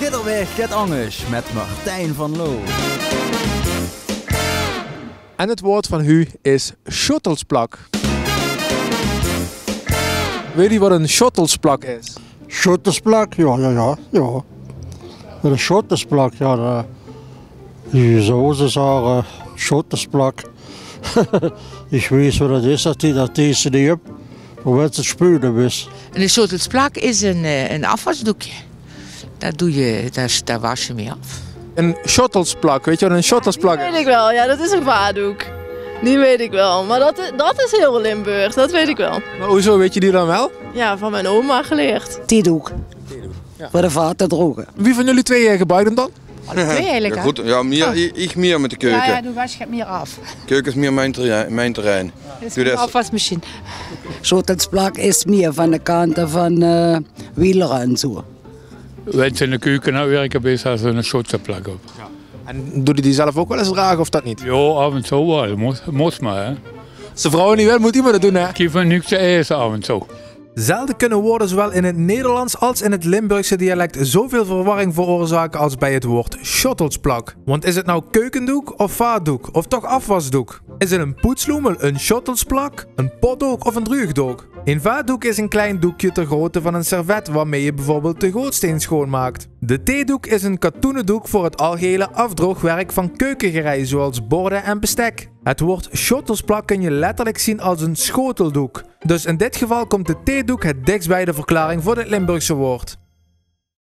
Gitterweg Get Angus met Martijn van Loo. En het woord van u is schottelsplak. Weet u wat een schottelsplak is? Schottelsplak, ja. Een schottelsplak, ja. Je zou ze zeggen, schottelsplak. Ik weet wat het is, dat deze niet heb. Voor wat het spuren is. Een schottelsplak is een afwasdoekje. Daar was je mee af. Een schottelsplak, weet je wat een schottelsplak Die is? weet ik wel, ja, dat is een vaatdoek. Die weet ik wel, maar dat is heel Limburg, dat weet ik wel. Maar hoezo weet je die dan wel? Ja, van mijn oma geleerd. Theedoek. Ja. Voor de vaat te drogen. Wie van jullie twee gebruikt hem dan? Alle twee eigenlijk, Ja, hè? goed, ja, ik meer met de keuken. Ja, du was je meer af. Keuken is meer mijn terrein. Dat is Doe een dat. afwasmachine. Schottelsplak is meer van de kanten van wieleren en zo. Wenn ze in de keuken nou werken, is er zo'n schottelsplak op. En doe je die zelf ook wel eens dragen of dat niet? Ja, af en toe wel. Moet maar, hè. Als de vrouw niet wil, moet iemand dat doen, hè? Ik geef er niks te eten af en toe. Zelden kunnen woorden zowel in het Nederlands als in het Limburgse dialect zoveel verwarring veroorzaken als bij het woord schottelsplak. Want is het nou keukendoek of vaatdoek of toch afwasdoek? Is het een poetsloemel, een schottelsplak, een potdoek of een druugdoek? Een vaatdoek is een klein doekje ter grootte van een servet waarmee je bijvoorbeeld de gootsteen schoonmaakt. De theedoek is een katoenen doek voor het algehele afdroogwerk van keukengerei zoals borden en bestek. Het woord schottelsplak kun je letterlijk zien als een schoteldoek. Dus in dit geval komt de theedoek het dichtst bij de verklaring voor dit Limburgse woord.